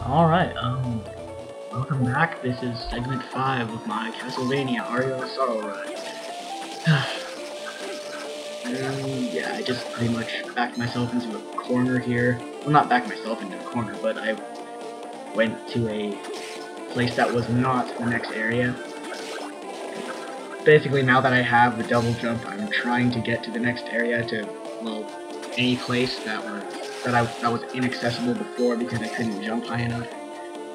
Alright, welcome back. This is segment 5 of my Castlevania Aria of Sorrow run. And yeah, I just pretty much backed myself into a corner here. Well, not backed myself into a corner, but I went to a place that was not the next area. Basically, now that I have the double jump, I'm trying to get to the next area to, well, any place that was inaccessible before because I couldn't jump high enough.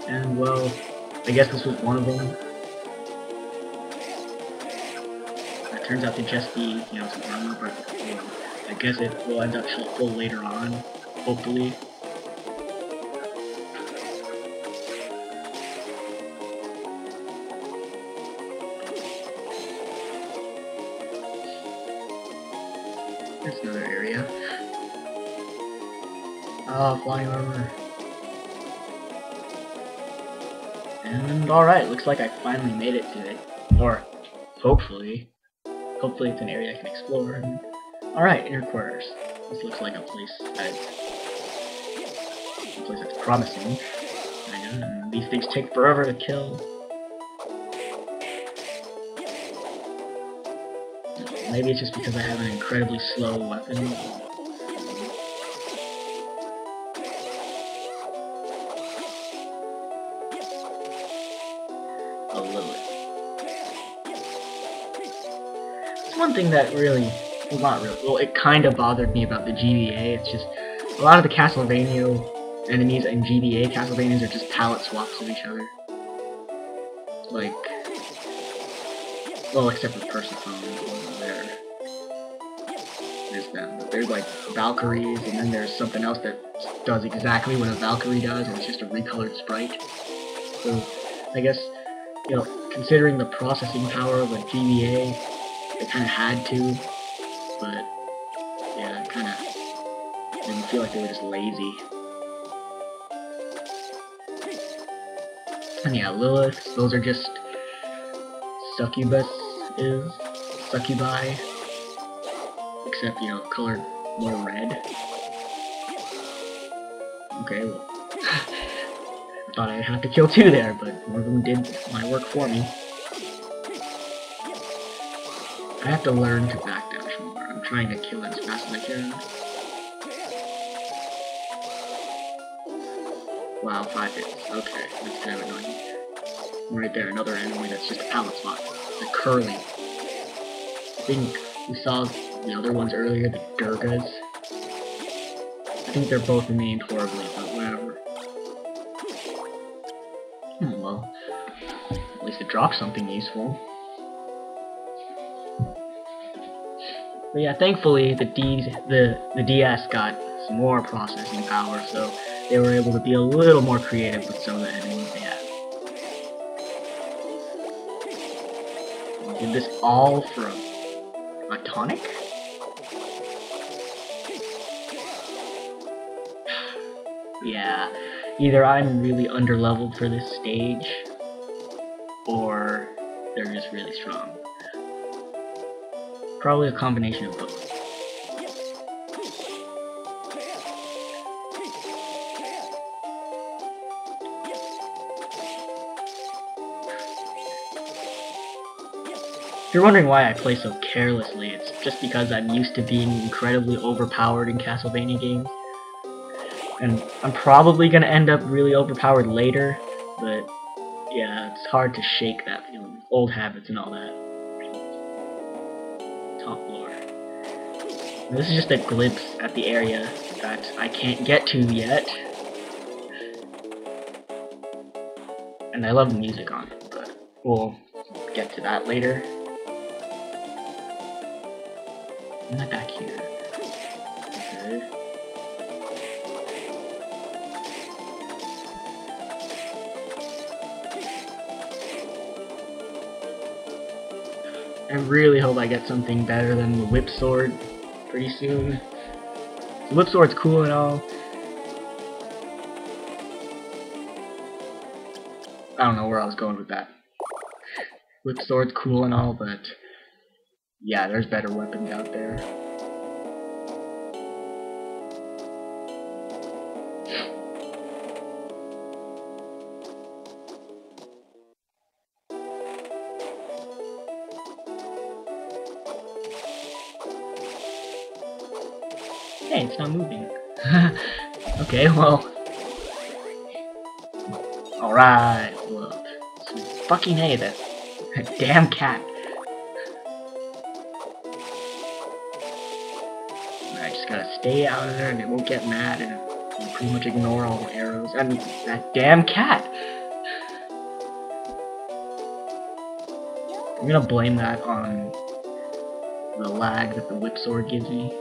And well, I guess this was one of them. It turns out to just be, some armor, but I guess it will end up helpful later on, hopefully. There's another area. Ah, flying armor. And alright, looks like I finally made it to it. Or, hopefully. Hopefully it's an area I can explore. Alright, inner quarters. This looks like a place that's promising. And these things take forever to kill. Maybe it's just because I have an incredibly slow weapon. A little. It's one thing that really, well, not really, well, it kind of bothered me about the GBA. It's just a lot of the Castlevania enemies in GBA Castlevanias are just palette swaps of each other. Like, well, except for Persephone. There's them. But there's like Valkyries, and then there's something else that does exactly what a Valkyrie does, and it's just a recolored sprite. So, I guess, considering the processing power of a GBA, they kind of had to, but yeah, it kind of made me feel like they were just lazy. And yeah, Lilith, those are just succubi, except, colored more red. Okay, well, I thought I'd have to kill two there, but one of them did my work for me. I have to learn to backdash more. I'm trying to kill it as fast as I can. Wow, 5 hits. Okay, that's kind of annoying. Right there, another enemy that's just a palette spot. The curly. I think we saw the other ones earlier, the Durgas. I think they're both named horribly, but whatever. Well, at least it dropped something useful. But yeah, thankfully the DS got some more processing power, so they were able to be a little more creative with some of the enemies they had. I did this all for a tonic? Yeah, either I'm really underleveled for this stage, or they're just really strong. Probably a combination of both. If you're wondering why I play so carelessly, it's just because I'm used to being incredibly overpowered in Castlevania games. And I'm probably gonna end up really overpowered later, but yeah, it's hard to shake that feeling. Old habits and all that. Top floor. And this is just a glimpse at the area that I can't get to yet. And I love the music on it, but we'll get to that later. I'm not back here. Okay. I really hope I get something better than the whip sword pretty soon. The whip sword's cool and all. I don't know where I was going with that. Whip sword's cool and all, but yeah, there's better weapons out there. Hey, it's not moving. Okay, well. Alright, look. Fucking hey, that damn cat. I just gotta stay out of there and it won't get mad and it'll pretty much ignore all the arrows. And that damn cat! I'm gonna blame that on the lag that the whip sword gives me.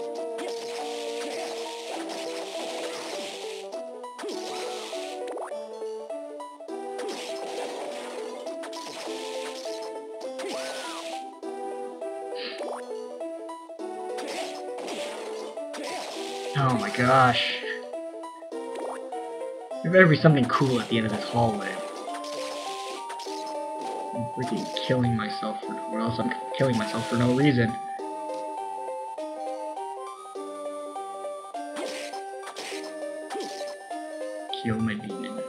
Oh my gosh. There better be something cool at the end of this hallway. I'm freaking killing myself or else I'm killing myself for no reason. Kill my demon.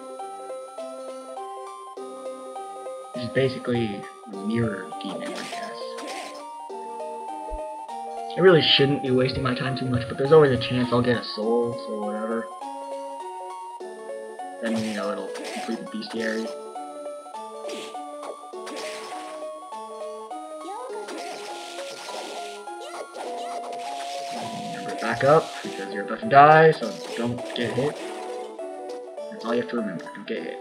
Which is basically a mirror demon, I guess. I really shouldn't be wasting my time too much, but there's always a chance I'll get a soul, so whatever. Then, you know, it'll complete the bestiary. Remember, back up, because you're about to die, so don't get hit. That's all you have to remember, don't get hit.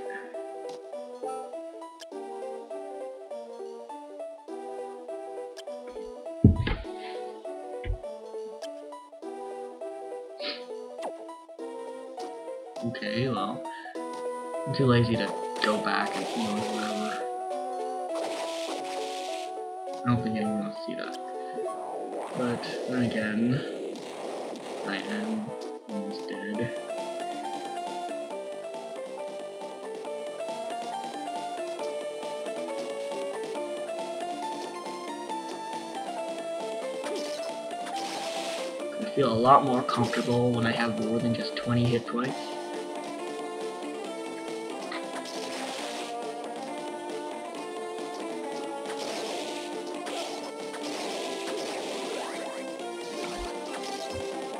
Okay, well, I'm too lazy to go back and see whatever. I don't think anyone wants to see that. But then again, I am almost dead. I feel a lot more comfortable when I have more than just 20 hit points.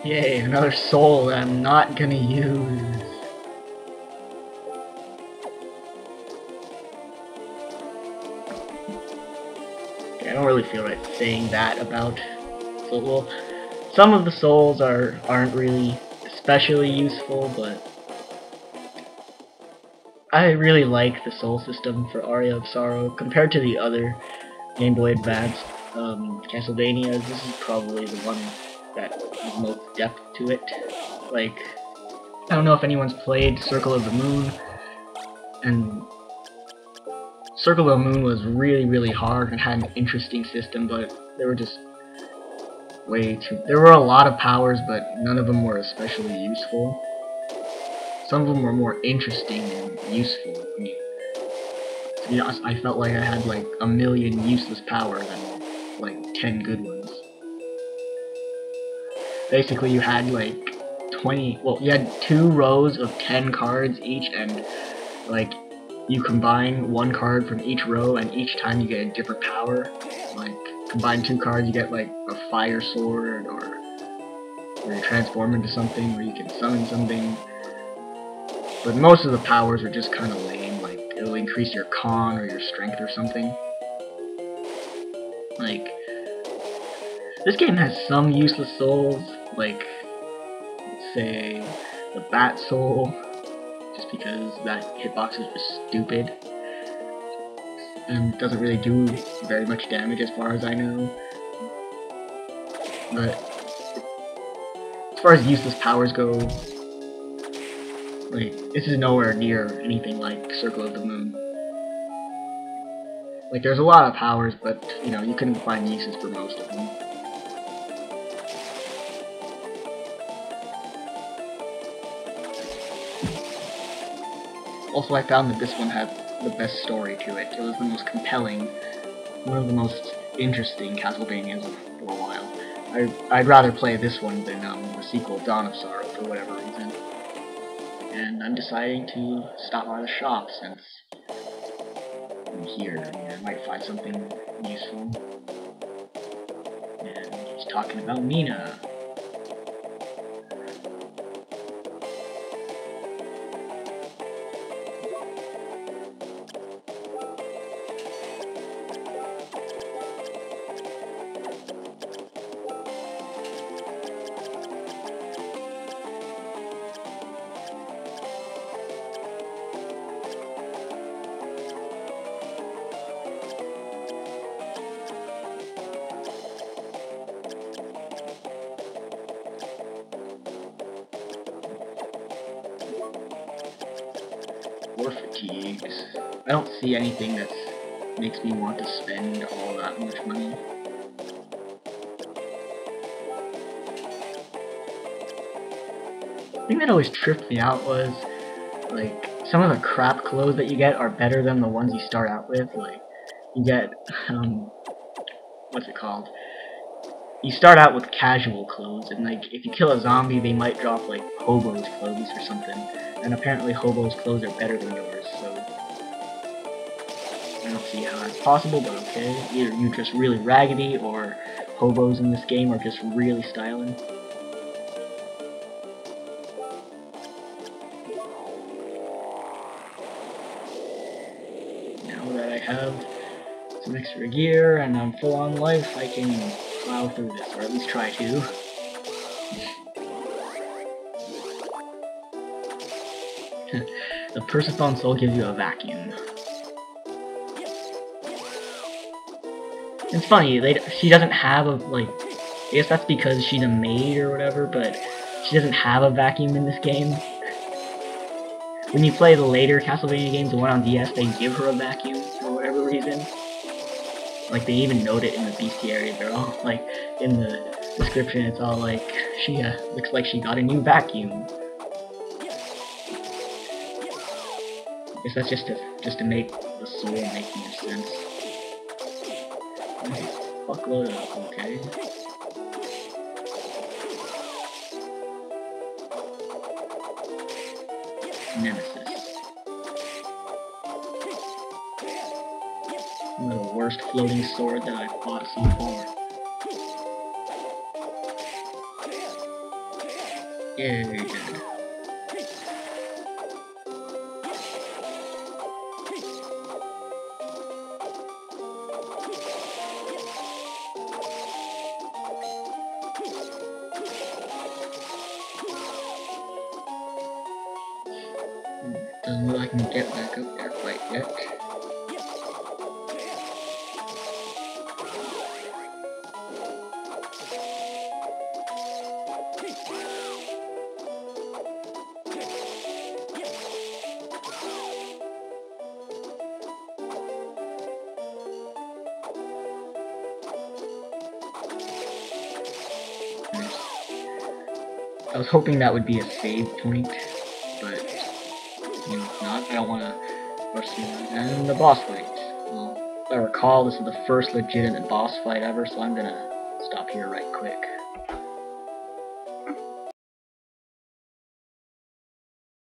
Yay, another soul that I'm not gonna use. Okay, I don't really feel right saying that about soul. Well, some of the souls aren't really especially useful, but I really like the soul system for Aria of Sorrow compared to the other Game Boy Advance Castlevanias. This is probably the one that has most depth to it. Like, I don't know if anyone's played Circle of the Moon, and Circle of the Moon was really hard and had an interesting system, but there were just there were a lot of powers, but none of them were especially useful. Some of them were more interesting and useful. I mean, to be honest, I felt like I had like a million useless powers and like 10 good ones. Basically, you had like 20, well, you had 2 rows of 10 cards each, and like you combine 1 card from each row, and each time you get a different power. Like, combine 2 cards, you get like a fire sword, or you transform into something, or you can summon something. But most of the powers are just kind of lame, like it'll increase your con or your strength or something. Like, this game has some useless souls, like, let's say, the Bat Soul, just because that hitbox is just stupid, and doesn't really do very much damage as far as I know. But, as far as useless powers go, like, this is nowhere near anything like Circle of the Moon. Like, there's a lot of powers, but, you know, you can find uses for most of them. Also, I found that this one had the best story to it. It was the most compelling, one of the most interesting Castlevanias for a while. I'd rather play this one than the sequel, Dawn of Sorrow, for whatever reason. And I'm deciding to stop by the shop since I'm here. I mean, I might find something useful. And he's talking about Mina. or fatigued. I don't see anything that makes me want to spend all that much money. The thing that always tripped me out was, like, some of the crap clothes that you get are better than the ones you start out with. Like, you get, what's it called? You start out with casual clothes, and like, if you kill a zombie, they might drop like hobo's clothes or something. And apparently hobo's clothes are better than yours, so I don't see how that's possible, but okay. Either you're just really raggedy, or hobos in this game are just really styling. Now that I have some extra gear and I'm full on life, I can plow through this, or at least try to. The Persephone Soul gives you a vacuum. It's funny, she doesn't have a, like, I guess that's because she's a maid or whatever, but she doesn't have a vacuum in this game. When you play the later Castlevania games, the one on DS, they give her a vacuum for whatever reason. Like, they even note it in the bestiary. They're all, like, in the description, it's all like, she looks like she got a new vacuum. I guess that's just to make the soul make more sense. Okay, fuckload up, okay. Nemesis. One of the worst floating sword that I've fought so far. Yay, dead. Doesn't look like I can get back up there quite yet. I was hoping that would be a save point, but you know, if not, I don't want to rush through that. And the boss fight. Well, if I recall, this is the first legitimate boss fight ever, so I'm gonna stop here right quick.